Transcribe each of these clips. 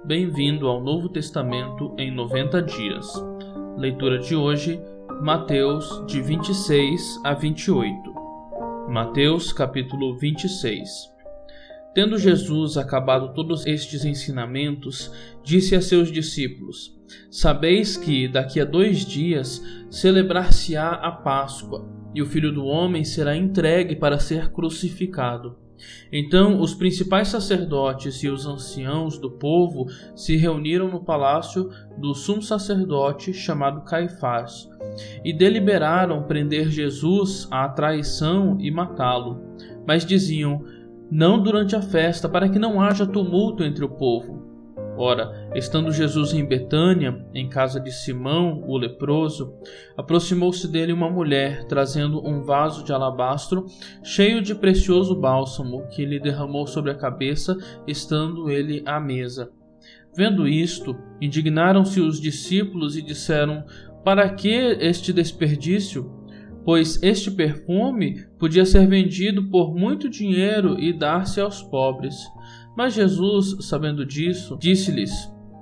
Bem-vindo ao Novo Testamento em 90 dias. Leitura de hoje, Mateus, de 26 a 28. Mateus, capítulo 26. Tendo Jesus acabado todos estes ensinamentos, disse a seus discípulos: Sabeis que daqui a 2 dias celebrar-se-á a Páscoa, e o Filho do Homem será entregue para ser crucificado. Então os principais sacerdotes e os anciãos do povo se reuniram no palácio do sumo sacerdote chamado Caifás e deliberaram prender Jesus à traição e matá-lo. Mas diziam: não durante a festa, para que não haja tumulto entre o povo. Ora, estando Jesus em Betânia, em casa de Simão, o leproso, aproximou-se dele uma mulher, trazendo um vaso de alabastro cheio de precioso bálsamo, que lhe derramou sobre a cabeça, estando ele à mesa. Vendo isto, indignaram-se os discípulos e disseram: Para que este desperdício? Pois este perfume podia ser vendido por muito dinheiro e dar-se aos pobres. Mas Jesus, sabendo disso, disse-lhes: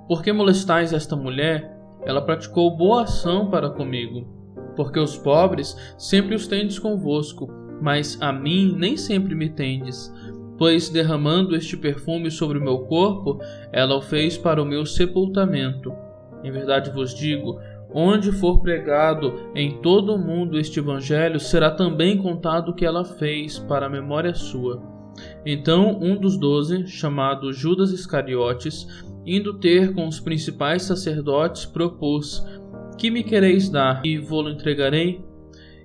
Por que molestais esta mulher? Ela praticou boa ação para comigo. Porque os pobres sempre os tendes convosco, mas a mim nem sempre me tendes. Pois derramando este perfume sobre o meu corpo, ela o fez para o meu sepultamento. Em verdade vos digo, onde for pregado em todo o mundo este evangelho, será também contado o que ela fez para a memória sua. Então um dos 12, chamado Judas Iscariotes, indo ter com os principais sacerdotes, propôs: Que me quereis dar, e vô-lo entregarei?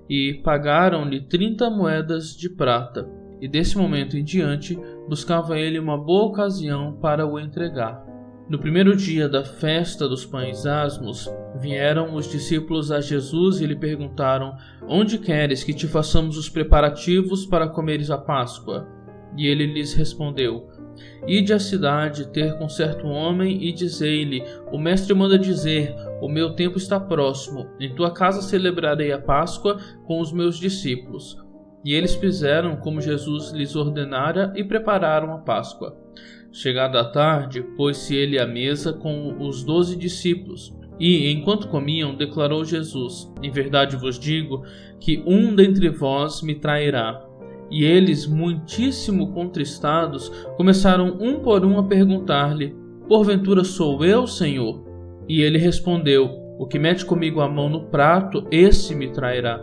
E pagaram-lhe 30 moedas de prata. E desse momento em diante buscava ele uma boa ocasião para o entregar. No primeiro dia da festa dos pães asmos, vieram os discípulos a Jesus e lhe perguntaram: Onde queres que te façamos os preparativos para comeres a Páscoa? E ele lhes respondeu: Ide à cidade ter com certo homem e dizei-lhe: O mestre manda dizer: O meu tempo está próximo, em tua casa celebrarei a Páscoa com os meus discípulos. E eles fizeram como Jesus lhes ordenara e prepararam a Páscoa. Chegada a tarde, pôs-se ele à mesa com os 12 discípulos. E, enquanto comiam, declarou Jesus: Em verdade vos digo que um dentre vós me trairá. E eles, muitíssimo contristados, começaram um por um a perguntar-lhe: Porventura sou eu, Senhor? E ele respondeu: O que mete comigo a mão no prato, esse me trairá.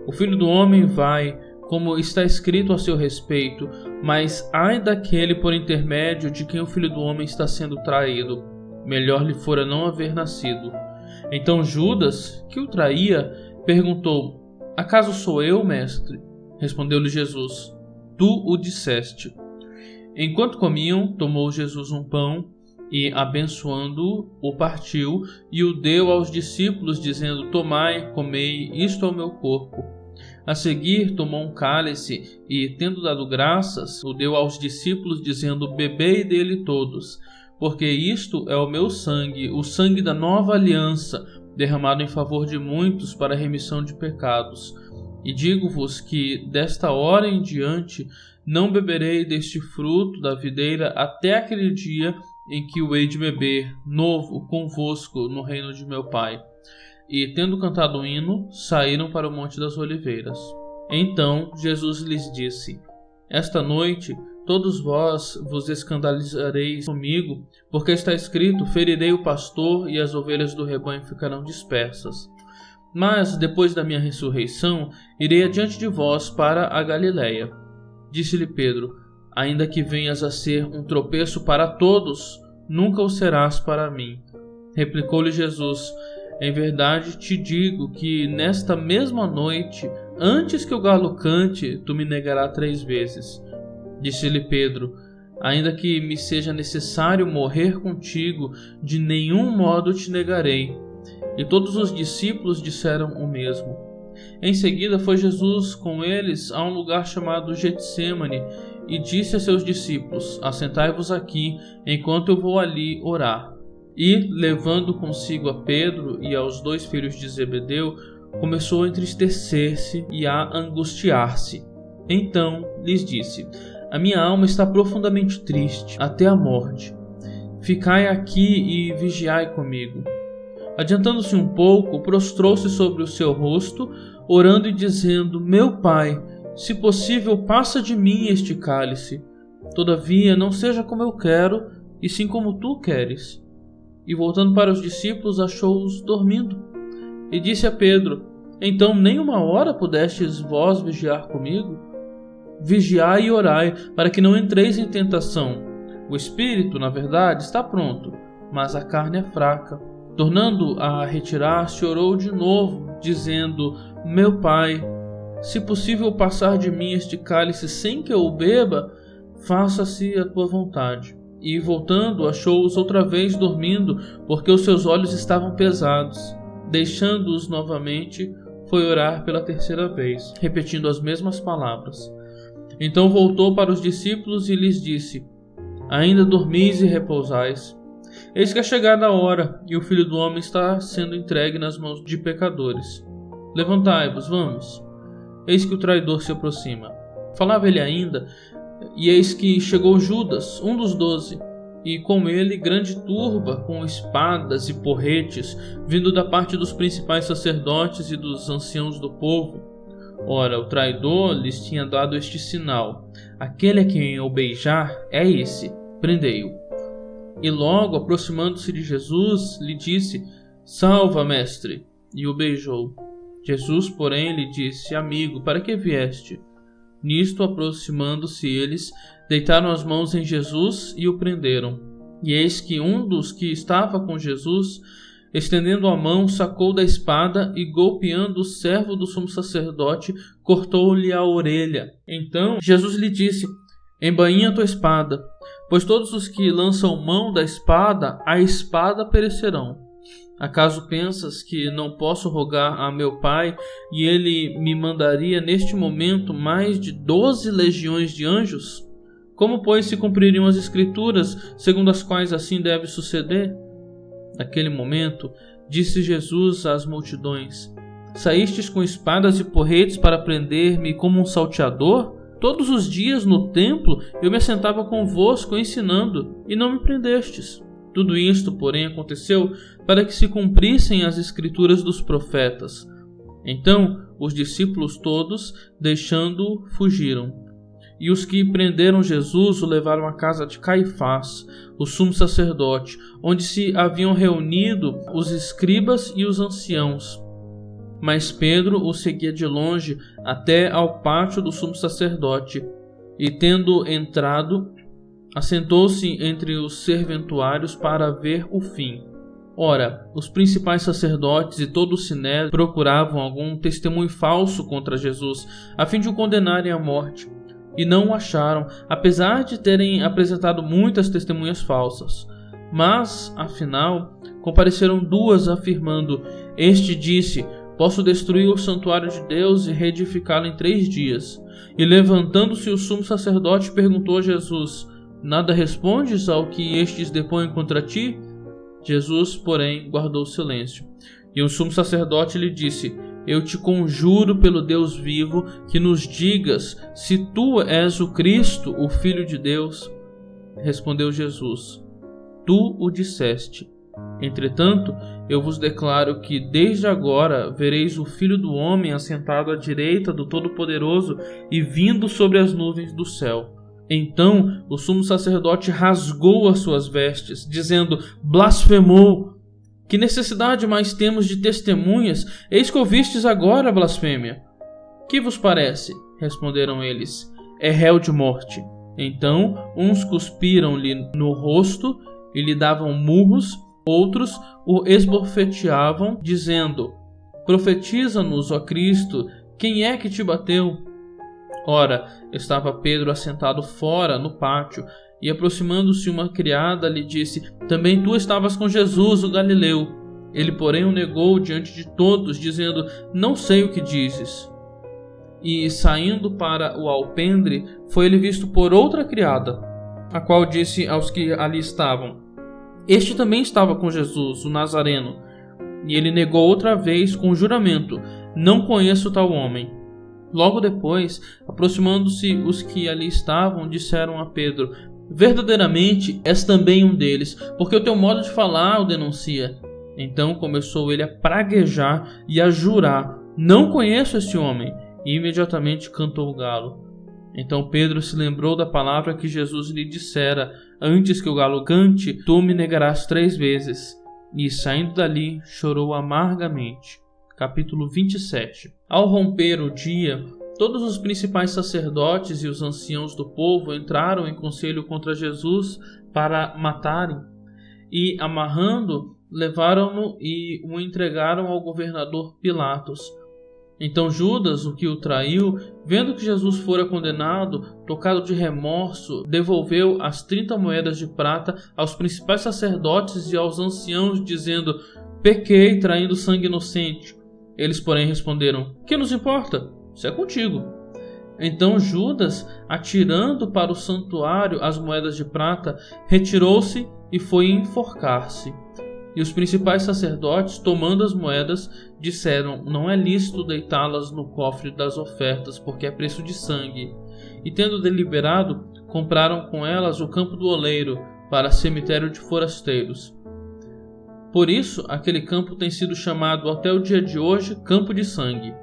O Filho do Homem vai, como está escrito a seu respeito, mas ai daquele por intermédio de quem o Filho do Homem está sendo traído. Melhor lhe fora não haver nascido. Então Judas, que o traía, perguntou: Acaso sou eu, mestre? Respondeu-lhe Jesus: Tu o disseste. Enquanto comiam, tomou Jesus um pão e, abençoando-o, o partiu e o deu aos discípulos, dizendo: Tomai, comei, isto é o meu corpo. A seguir, tomou um cálice e, tendo dado graças, o deu aos discípulos, dizendo: Bebei dele todos, porque isto é o meu sangue, o sangue da nova aliança, derramado em favor de muitos para a remissão de pecados. E digo-vos que, desta hora em diante, não beberei deste fruto da videira até aquele dia em que o hei de beber, novo, convosco, no reino de meu Pai. E, tendo cantado um hino, saíram para o Monte das Oliveiras. Então Jesus lhes disse: Esta noite todos vós vos escandalizareis comigo, porque está escrito: Ferirei o pastor e as ovelhas do rebanho ficarão dispersas. Mas, depois da minha ressurreição, irei adiante de vós para a Galiléia. Disse-lhe Pedro: Ainda que venhas a ser um tropeço para todos, nunca o serás para mim. Replicou-lhe Jesus: Em verdade te digo que nesta mesma noite, antes que o galo cante, tu me negarás 3 vezes. Disse-lhe Pedro: Ainda que me seja necessário morrer contigo, de nenhum modo te negarei. E todos os discípulos disseram o mesmo. Em seguida foi Jesus com eles a um lugar chamado Getsêmani e disse a seus discípulos: Assentai-vos aqui, enquanto eu vou ali orar. E, levando consigo a Pedro e aos 2 filhos de Zebedeu, começou a entristecer-se e a angustiar-se. Então lhes disse: A minha alma está profundamente triste, até a morte. ficai aqui e vigiai comigo. Adiantando-se um pouco, prostrou-se sobre o seu rosto, orando e dizendo: Meu Pai, se possível, passa de mim este cálice. Todavia, não seja como eu quero, e sim como tu queres. E voltando para os discípulos, achou-os dormindo. E disse a Pedro: Então nem uma hora pudestes vós vigiar comigo? Vigiai e orai, para que não entreis em tentação. O espírito, na verdade, está pronto, mas a carne é fraca. Tornando a retirar-se, orou de novo, dizendo: Meu Pai, se possível passar de mim este cálice sem que eu o beba, faça-se a tua vontade. E voltando, achou-os outra vez dormindo, porque os seus olhos estavam pesados. Deixando-os novamente, foi orar pela terceira vez, repetindo as mesmas palavras. Então voltou para os discípulos e lhes disse: Ainda dormis e repousais? Eis que é chegada a hora, e o Filho do Homem está sendo entregue nas mãos de pecadores. Levantai-vos, vamos. Eis que o traidor se aproxima. Falava ele ainda, e eis que chegou Judas, um dos 12, e com ele grande turba, com espadas e porretes, vindo da parte dos principais sacerdotes e dos anciãos do povo. Ora, o traidor lhes tinha dado este sinal: aquele a quem eu beijar é esse, prendei-o. E logo, aproximando-se de Jesus, lhe disse: Salva, mestre! E o beijou. Jesus, porém, lhe disse: Amigo, para que vieste? Nisto, aproximando-se eles, deitaram as mãos em Jesus e o prenderam. E eis que um dos que estava com Jesus, estendendo a mão, sacou da espada e, golpeando o servo do sumo sacerdote, cortou-lhe a orelha. Então Jesus lhe disse: Embainha a tua espada, pois todos os que lançam mão da espada, a espada perecerão. Acaso pensas que não posso rogar a meu Pai, e ele me mandaria neste momento mais de 12 legiões de anjos? Como, pois, se cumpririam as Escrituras, segundo as quais assim deve suceder? Naquele momento, disse Jesus às multidões: Saístes com espadas e porretes para prender-me como um salteador? Todos os dias no templo eu me assentava convosco ensinando, e não me prendestes. Tudo isto, porém, aconteceu para que se cumprissem as Escrituras dos profetas. Então os discípulos todos, deixando-o, fugiram. E os que prenderam Jesus o levaram à casa de Caifás, o sumo sacerdote, onde se haviam reunido os escribas e os anciãos. Mas Pedro o seguia de longe até ao pátio do sumo sacerdote, e tendo entrado, assentou-se entre os serventuários para ver o fim. Ora, os principais sacerdotes e todo o sinédrio procuravam algum testemunho falso contra Jesus, a fim de o condenarem à morte, e não o acharam, apesar de terem apresentado muitas testemunhas falsas. Mas, afinal, compareceram duas, afirmando: Este disse: Posso destruir o santuário de Deus e reedificá-lo em 3 dias. E levantando-se o sumo sacerdote, perguntou a Jesus: Nada respondes ao que estes depõem contra ti? Jesus, porém, guardou silêncio. E o sumo sacerdote lhe disse: Eu te conjuro pelo Deus vivo, que nos digas se tu és o Cristo, o Filho de Deus. Respondeu Jesus: Tu o disseste. Entretanto, eu vos declaro que desde agora vereis o Filho do Homem assentado à direita do Todo-Poderoso e vindo sobre as nuvens do céu. Então o sumo sacerdote rasgou as suas vestes, dizendo: Blasfemou! Que necessidade mais temos de testemunhas? Eis que ouvistes agora a blasfêmia. Que vos parece? Responderam eles: É réu de morte. Então uns cuspiram-lhe no rosto e lhe davam murros, outros o esbofeteavam, dizendo: Profetiza-nos, ó Cristo, quem é que te bateu? Ora, estava Pedro assentado fora, no pátio, e aproximando-se uma criada, lhe disse: Também tu estavas com Jesus, o Galileu. Ele, porém, o negou diante de todos, dizendo: Não sei o que dizes. E, saindo para o alpendre, foi ele visto por outra criada, a qual disse aos que ali estavam: Este também estava com Jesus, o Nazareno. E ele negou outra vez com juramento: Não conheço tal homem. Logo depois, aproximando-se os que ali estavam, disseram a Pedro: Verdadeiramente és também um deles, porque o teu modo de falar o denuncia. Então começou ele a praguejar e a jurar: não conheço este homem. E imediatamente cantou o galo. Então Pedro se lembrou da palavra que Jesus lhe dissera: antes que o galo cante, tu me negarás 3 vezes. E saindo dali, chorou amargamente. Capítulo 27. Ao romper o dia, todos os principais sacerdotes e os anciãos do povo entraram em conselho contra Jesus para matarem. E, amarrando, levaram-no e o entregaram ao governador Pilatos. Então Judas, o que o traiu, vendo que Jesus fora condenado, tocado de remorso, devolveu as 30 moedas de prata aos principais sacerdotes e aos anciãos, dizendo: pequei traindo sangue inocente. Eles, porém, responderam: que nos importa? Isso é contigo. Então Judas, atirando para o santuário as moedas de prata, retirou-se e foi enforcar-se. E os principais sacerdotes, tomando as moedas, disseram: não é lícito deitá-las no cofre das ofertas, porque é preço de sangue. E tendo deliberado, compraram com elas o campo do oleiro, para cemitério de forasteiros. Por isso, aquele campo tem sido chamado até o dia de hoje Campo de Sangue.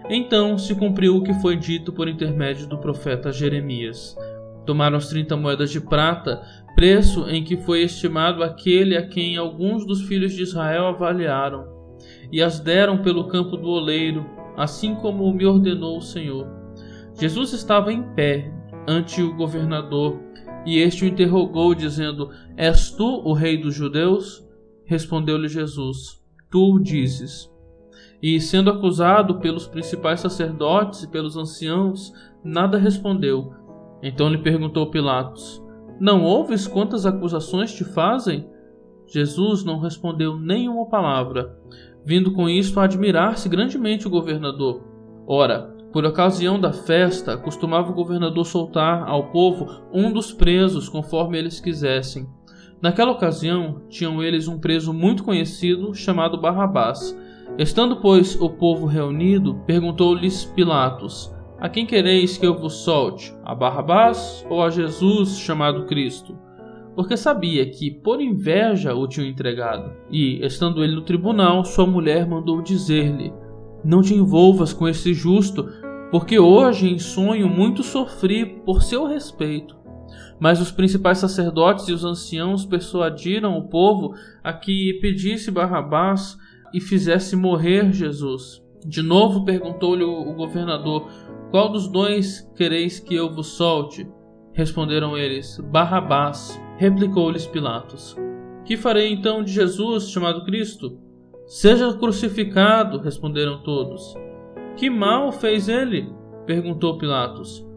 Então se cumpriu o que foi dito por intermédio do profeta Jeremias. Tomaram as 30 moedas de prata, preço em que foi estimado aquele a quem alguns dos filhos de Israel avaliaram, e as deram pelo campo do oleiro, assim como me ordenou o Senhor. Jesus estava em pé ante o governador, e este o interrogou, dizendo: és tu o rei dos judeus? Respondeu-lhe Jesus: tu o dizes. E, sendo acusado pelos principais sacerdotes e pelos anciãos, nada respondeu. Então lhe perguntou Pilatos: não ouves quantas acusações te fazem? Jesus não respondeu nenhuma palavra, vindo com isto a admirar-se grandemente o governador. Ora, por ocasião da festa, costumava o governador soltar ao povo um dos presos, conforme eles quisessem. Naquela ocasião, tinham eles um preso muito conhecido, chamado Barrabás. Estando, pois, o povo reunido, perguntou-lhes Pilatos: a quem quereis que eu vos solte? A Barrabás ou a Jesus, chamado Cristo? Porque sabia que, por inveja, o tinham entregado. E, estando ele no tribunal, sua mulher mandou dizer-lhe: não te envolvas com esse justo, porque hoje em sonho muito sofri por seu respeito. Mas os principais sacerdotes e os anciãos persuadiram o povo a que pedisse Barrabás e fizesse morrer Jesus. De novo perguntou-lhe o governador: qual dos dois quereis que eu vos solte? Responderam eles: Barrabás. Replicou-lhes Pilatos: que farei então de Jesus, chamado Cristo? Seja crucificado, responderam todos. Que mal fez ele? Perguntou Pilatos.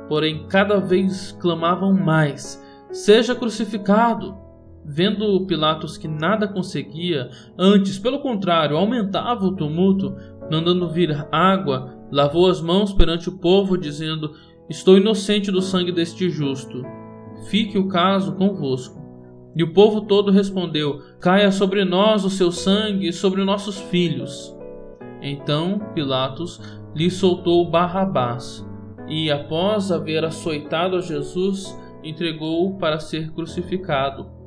Porém cada vez clamavam mais: seja crucificado. Vendo Pilatos que nada conseguia, antes, pelo contrário, aumentava o tumulto, mandando vir água, lavou as mãos perante o povo, dizendo: estou inocente do sangue deste justo. Fique o caso convosco. E o povo todo respondeu: caia sobre nós o seu sangue e sobre nossos filhos. Então Pilatos lhe soltou Barrabás, e após haver açoitado a Jesus, entregou-o para ser crucificado.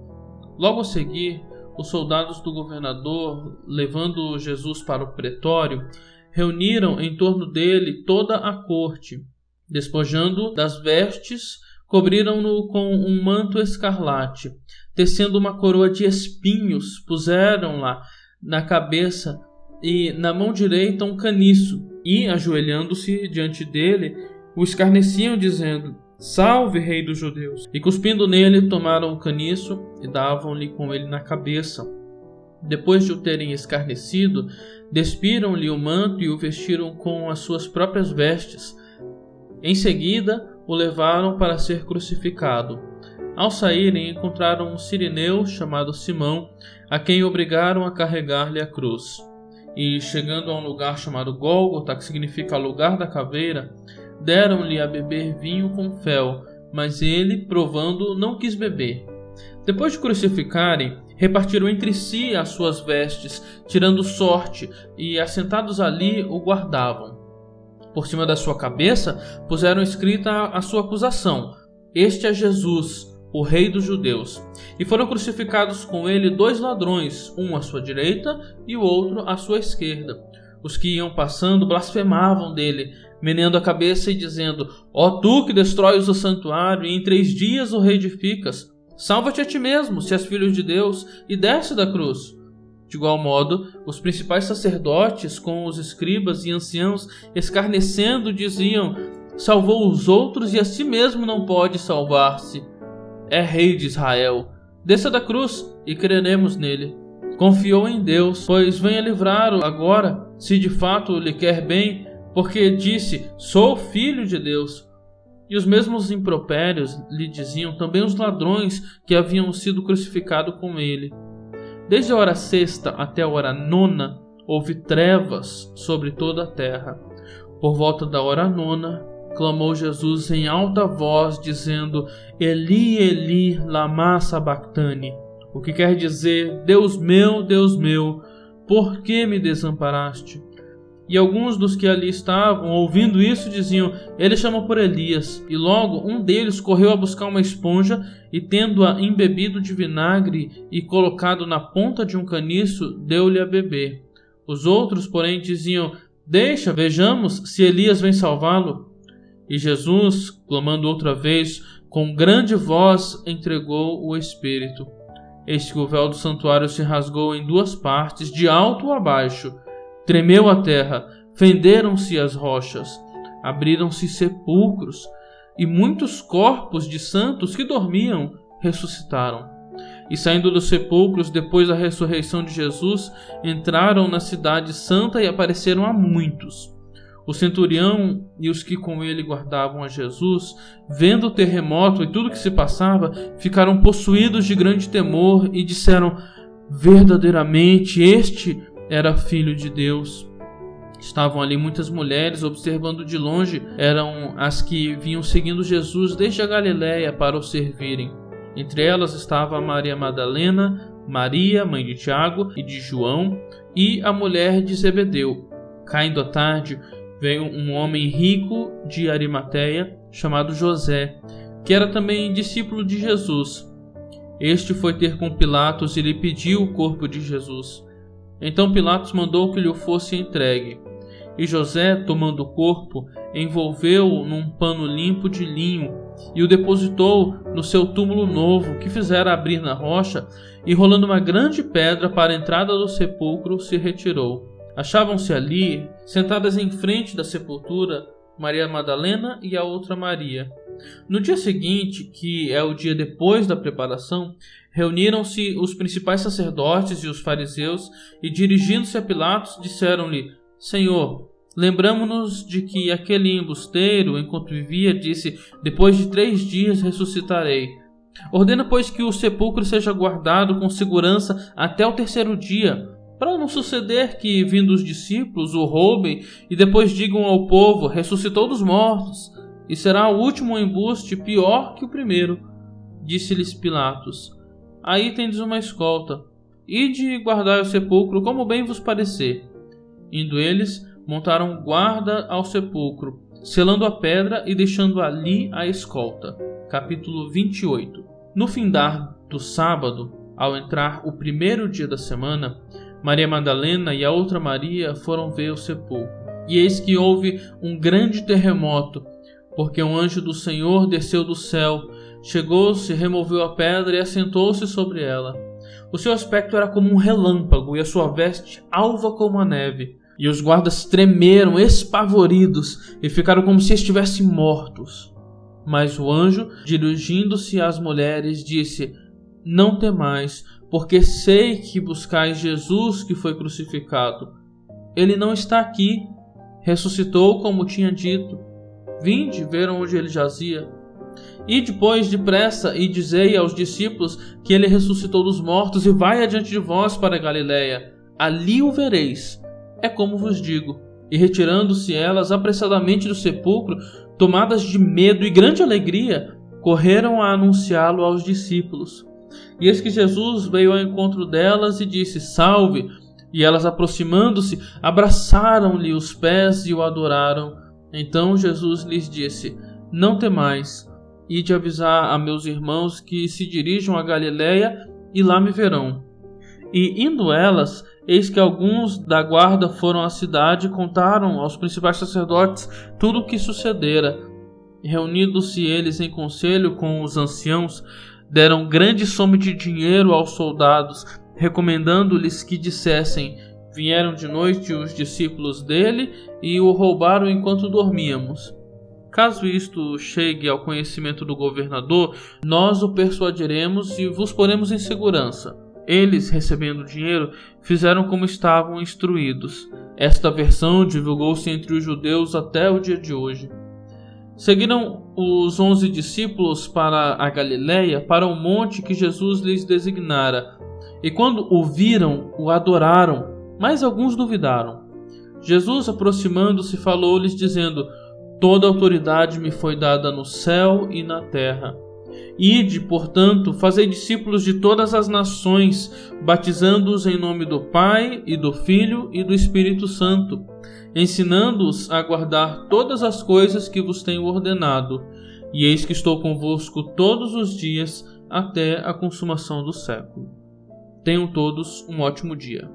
Logo a seguir, os soldados do governador, levando Jesus para o pretório, reuniram em torno dele toda a corte. Despojando das vestes, cobriram-no com um manto escarlate. Tecendo uma coroa de espinhos, puseram-la na cabeça e na mão direita um caniço. E, ajoelhando-se diante dele, o escarneciam, dizendo: salve, rei dos judeus! E cuspindo nele, tomaram o caniço e davam-lhe com ele na cabeça. Depois de o terem escarnecido, despiram-lhe o manto e o vestiram com as suas próprias vestes. Em seguida, o levaram para ser crucificado. Ao saírem, encontraram um sirineu chamado Simão, a quem obrigaram a carregar-lhe a cruz. E, chegando a um lugar chamado Gólgota, que significa lugar da caveira, deram-lhe a beber vinho com fel, mas ele, provando, não quis beber. Depois de crucificarem, repartiram entre si as suas vestes, tirando sorte, e, assentados ali, o guardavam. Por cima da sua cabeça, puseram escrita a sua acusação: este é Jesus, o Rei dos Judeus. E foram crucificados com ele 2 ladrões, um à sua direita e o outro à sua esquerda. Os que iam passando blasfemavam dele, meneando a cabeça e dizendo: Ó tu que destróis o santuário e em 3 dias o reedificas, salva-te a ti mesmo, se és filho de Deus, e desce da cruz. De igual modo, os principais sacerdotes, com os escribas e anciãos, escarnecendo, diziam: Salvou os outros e a si mesmo não pode salvar-se. É rei de Israel. Desça da cruz e creremos nele. Confiou em Deus, pois venha livrá-lo agora, se de fato lhe quer bem, porque disse: Sou filho de Deus. E os mesmos impropérios lhe diziam também os ladrões que haviam sido crucificados com ele. Desde a hora 6ª até a hora 9ª, houve trevas sobre toda a terra. Por volta da hora 9ª, clamou Jesus em alta voz, dizendo: Eli, Eli, lama sabachthani, o que quer dizer: Deus meu, por que me desamparaste? E alguns dos que ali estavam, ouvindo isso, diziam: Ele chama por Elias. E logo um deles correu a buscar uma esponja e, tendo-a embebido de vinagre e colocado na ponta de um caniço, deu-lhe a beber. Os outros, porém, diziam: Deixa, vejamos se Elias vem salvá-lo. E Jesus, clamando outra vez, com grande voz, entregou o Espírito. Eis que o véu do santuário se rasgou em 2 partes, de alto a baixo. Tremeu a terra, fenderam-se as rochas, abriram-se sepulcros, e muitos corpos de santos que dormiam ressuscitaram. E saindo dos sepulcros, depois da ressurreição de Jesus, entraram na cidade santa e apareceram a muitos. O centurião e os que com ele guardavam a Jesus, vendo o terremoto e tudo que se passava, ficaram possuídos de grande temor e disseram: Verdadeiramente este era filho de Deus. Estavam ali muitas mulheres observando de longe, eram as que vinham seguindo Jesus desde a Galiléia para o servirem. Entre elas estava Maria Madalena, Maria, mãe de Tiago e de João, e a mulher de Zebedeu. Caindo a tarde, veio um homem rico de Arimateia, chamado José, que era também discípulo de Jesus. Este foi ter com Pilatos e lhe pediu o corpo de Jesus. Então Pilatos mandou que lhe fosse entregue. E José, tomando o corpo, envolveu-o num pano limpo de linho e o depositou no seu túmulo novo, que fizera abrir na rocha, e rolando uma grande pedra para a entrada do sepulcro, se retirou. Achavam-se ali, sentadas em frente da sepultura, Maria Madalena e a outra Maria. No dia seguinte, que é o dia depois da preparação, reuniram-se os principais sacerdotes e os fariseus e, dirigindo-se a Pilatos, disseram-lhe: Senhor, lembramo-nos de que aquele embusteiro, enquanto vivia, disse: Depois de 3 dias ressuscitarei. Ordena, pois, que o sepulcro seja guardado com segurança até o 3º dia, para não suceder que, vindo os discípulos, o roubem e depois digam ao povo: Ressuscitou dos mortos, e será o último embuste pior que o primeiro. Disse-lhes Pilatos: Aí tendes uma escolta. Ide e guardai o sepulcro como bem vos parecer. Indo eles, montaram guarda ao sepulcro, selando a pedra e deixando ali a escolta. Capítulo 28. No findar do sábado, ao entrar o 1º dia da semana, Maria Madalena e a outra Maria foram ver o sepulcro. E eis que houve um grande terremoto, porque um anjo do Senhor desceu do céu, chegou-se, removeu a pedra e assentou-se sobre ela. O seu aspecto era como um relâmpago e a sua veste alva como a neve. E os guardas tremeram, espavoridos, e ficaram como se estivessem mortos. Mas o anjo, dirigindo-se às mulheres, disse: Não temais, porque sei que buscais Jesus que foi crucificado. Ele não está aqui, ressuscitou como tinha dito. Vinde ver onde ele jazia. E depois, depressa, e dizei aos discípulos que ele ressuscitou dos mortos, e vai adiante de vós para a Galiléia. Ali o vereis. É como vos digo. E retirando-se elas apressadamente do sepulcro, tomadas de medo e grande alegria, correram a anunciá-lo aos discípulos. E eis que Jesus veio ao encontro delas e disse: Salve! E elas, aproximando-se, abraçaram-lhe os pés e o adoraram. Então Jesus lhes disse: Não temais. e de avisar a meus irmãos que se dirijam a Galiléia e lá me verão. E indo elas, eis que alguns da guarda foram à cidade e contaram aos principais sacerdotes tudo o que sucedera. Reunindo-se eles em conselho com os anciãos, deram grande soma de dinheiro aos soldados, recomendando-lhes que dissessem: vieram de noite os discípulos dele e o roubaram enquanto dormíamos. Caso isto chegue ao conhecimento do governador, nós o persuadiremos e vos poremos em segurança. Eles, recebendo o dinheiro, fizeram como estavam instruídos. Esta versão divulgou-se entre os judeus até o dia de hoje. Seguiram os 11 discípulos para a Galiléia, para o monte que Jesus lhes designara. E quando o viram, o adoraram, mas alguns duvidaram. Jesus, aproximando-se, falou-lhes, dizendo: toda autoridade me foi dada no céu e na terra. Ide, portanto, fazei discípulos de todas as nações, batizando-os em nome do Pai, e do Filho, e do Espírito Santo, ensinando-os a guardar todas as coisas que vos tenho ordenado. E eis que estou convosco todos os dias, até a consumação do século. Tenham todos um ótimo dia.